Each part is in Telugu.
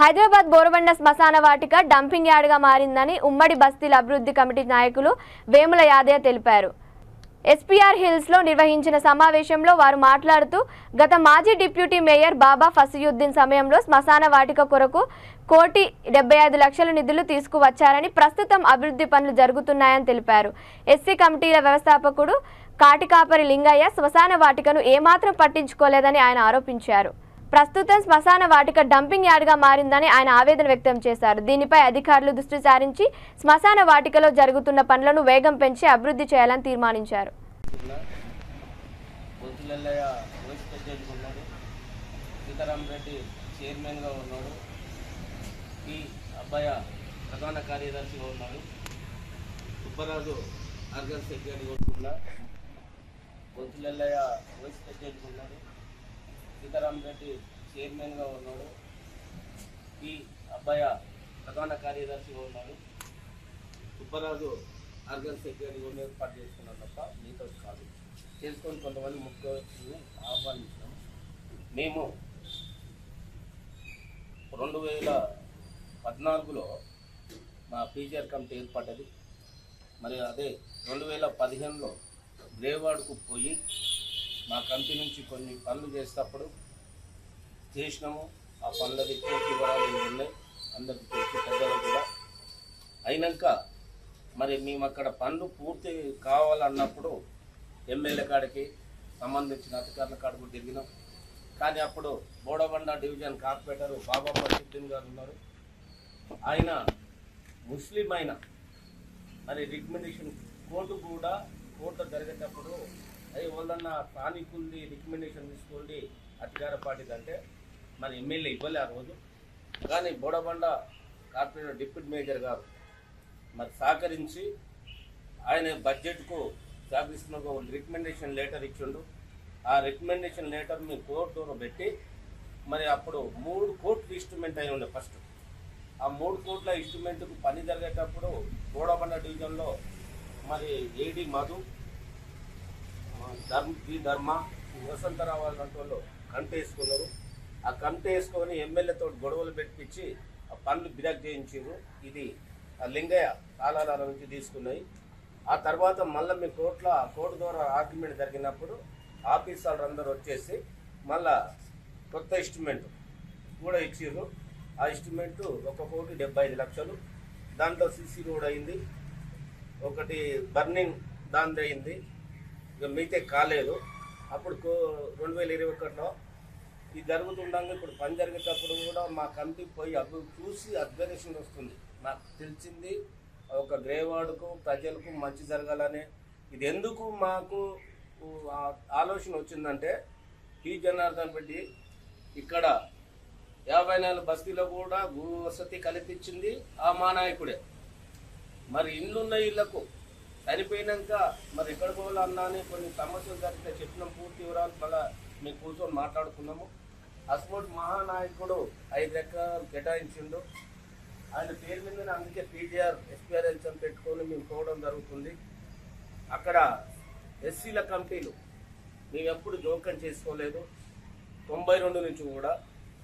హైదరాబాద్ బోరబండ శ్మశాన వాటిక డంపింగ్ యార్డ్గా మారిందని ఉమ్మడి బస్తీల అభివృద్ధి కమిటీ నాయకులు వేముల యాదయ్య తెలిపారు. ఎస్పీఆర్ హిల్స్లో నిర్వహించిన సమావేశంలో వారు మాట్లాడుతూ గత మాజీ డిప్యూటీ మేయర్ బాబా ఫసియుద్దీన్ సమయంలో శ్మశాన వాటిక కొరకు 1,75,00,000 నిధులు తీసుకువచ్చారని, ప్రస్తుతం అభివృద్ధి పనులు జరుగుతున్నాయని తెలిపారు. ఎస్సీ కమిటీల వ్యవస్థాపకుడు కాటికాపరి లింగయ్య శ్మశాన వాటికను ఏమాత్రం పట్టించుకోలేదని ఆయన ఆరోపించారు. ప్రస్తుతం శ్మశాన వాటిక డంపింగ్ యార్డ్గా మారిందని ఆయన ఆవేదన వ్యక్తం చేశారు. దీనిపై అధికారులు దృష్టి సారించి శ్మశాన వాటికలో జరుగుతున్న పనులను వేగం పెంచి అభివృద్ధి చేయాలని తీర్మానించారు. ప్రధాన కార్యదర్శిగా ఉన్నాడు. Subbaraju organ secretary Bontulellayya vice president ఉన్నాడు. సీతారాం రెడ్డి చైర్మన్గా ఉన్నాడు. ఈ అబ్బాయి ప్రధాన కార్యదర్శిగా ఉన్నాడు. సుబ్బరాజు ఆర్గన్ సెక్రటరీగా ఏర్పాటు చేసుకున్నాం తప్ప మీతో కాదు. చేసుకొని కొంతమంది ముఖ్యమంత్రిని ఆహ్వానించినాము. మేము 2014లో మా పీజీఆర్ కమిటీ ఏర్పడ్డది. మరి అదే 2015లో గ్రేవాడ్కు పోయి మా కమిటీ నుంచి కొన్ని పనులు చేసేటప్పుడు చేసినాము. ఆ పనులది పూర్తి వివరాలు ఉన్నాయి, అందరికీ తెలిసి పెద్దలు కూడా. అయినాక మరి మేము అక్కడ పనులు పూర్తి కావాలన్నప్పుడు ఎమ్మెల్యే కాడికి సంబంధించిన అధికారుల కాడికి తిరిగినాం. కానీ అప్పుడు బోడబండ డివిజన్ కార్పొరేటర్ బాబా ఫసియుద్దీన్ గారు ఉన్నారు. ఆయన ముస్లిం అయిన మరి రికమెండేషన్ కోర్టు జరిగేటప్పుడు అది వాళ్ళన్న స్థానికుల్ని రికమెండేషన్ తీసుకోండి అధికార పార్టీది అంటే మరి ఎమ్మెల్యే ఇవ్వలే ఆ రోజు. కానీ బోడబండ కార్పొరేటర్ డిప్యూటీ మేయర్ గారు మరి సహకరించి ఆయన బడ్జెట్కు జాబిస్తున్న రికమెండేషన్ లెటర్ ఇచ్చిండు. ఆ రికమెండేషన్ లెటర్ మీ కోర్టులో పెట్టి మరి అప్పుడు 3 కోట్ల ఇన్స్ట్రుమెంట్ అయి ఉండే. ఫస్ట్ ఆ 3 కోట్ల ఇన్స్ట్రుమెంట్కు పని జరిగేటప్పుడు బోడబండ డివిజన్లో మరి ఏడి మధు, ధర్మ, వసంతరావు లాంటి వాళ్ళు కంట వేసుకున్నారు. ఆ కంట వేసుకొని ఎమ్మెల్యేతో గొడవలు పెట్టించి ఆ పనులు బిరాక్ చేయించారు. ఇది ఆ లింగయ్య కాలాల నుంచి తీసుకున్నాయి. ఆ తర్వాత మళ్ళీ మీ కోర్టు ద్వారా ఆర్గ్యుమెంట్ జరిగినప్పుడు ఆఫీసర్లు అందరూ వచ్చేసి మళ్ళా కొత్త ఇన్స్ట్రుమెంట్ కూడా ఇచ్చారు. ఆ ఇన్స్ట్రుమెంటు 1,75,00,000. దాంట్లో సీసీ రోడ్ అయింది, ఒకటి బర్నింగ్ దాని అయింది, ఇక మిగతా కాలేదు. అప్పుడు 2021లో ఇది జరుగుతుండగా ఇప్పుడు పని జరిగేటప్పుడు కూడా మా కమిటీ పోయి చూసి అబ్జర్వేషన్ వస్తుంది. నాకు తెలిసింది ఒక గ్రేవార్డుకు ప్రజలకు మంచి జరగాలని. ఇది ఎందుకు మాకు ఆలోచన వచ్చిందంటే పి జనార్దన్ రెడ్డి ఇక్కడ 54 బస్తీలో కూడా భూ వసతి కల్పించింది ఆ మా నాయకుడే. మరి ఇళ్ళున్న ఇళ్లకు చనిపోయినాక మరి ఎక్కడ పోవాలన్నా అని కొన్ని సమస్యలు జరిగితే చెప్పిన పూర్తి వివరాలు మళ్ళీ మేము కూర్చొని మాట్లాడుకున్నాము. అస్మోట్ మహానాయకుడు 5 ఎకరాలు కేటాయించిండు. ఆయన పేరు మీదనే అందుకే పీజీఆర్ ఎస్పీఆర్ హిల్స్ పెట్టుకొని మేము పోవడం జరుగుతుంది. అక్కడ ఎస్సీల కమిటీలు మేము ఎప్పుడు జోక్యం చేసుకోలేదు. 92 నుంచి కూడా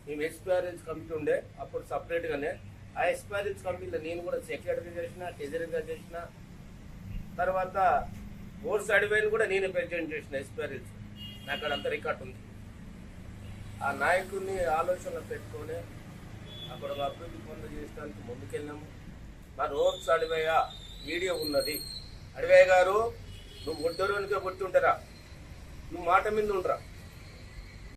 మేము ఎస్పీఆర్ హిల్స్ కమిటీ ఉండే అప్పుడు సపరేట్గానే. ఆ ఎస్పీఆర్ హిల్స్ కమిటీలో నేను కూడా సెక్రటరీ చేసిన, ట్రెజరీగా చేసిన. తర్వాత ఓర్ సర్టిఫైన్ కూడా నేనే ప్రెసిడెంట్ చేసిన ఎస్పీఆర్ హిల్స్. నాకు అక్కడంతా రికార్డు ఉంది. ఆ నాయకుడిని ఆలోచనలు పెట్టుకొని అక్కడ అభివృద్ధి పనులు చేయడానికి ముందుకెళ్ళాము. మా రోడ్స్ అడివయ్య వీడియో ఉన్నది. అడివయ్య గారు, నువ్వు ఒడ్డరోనికే కొట్టి ఉంటారా? నువ్వు మాట మీద ఉండరా?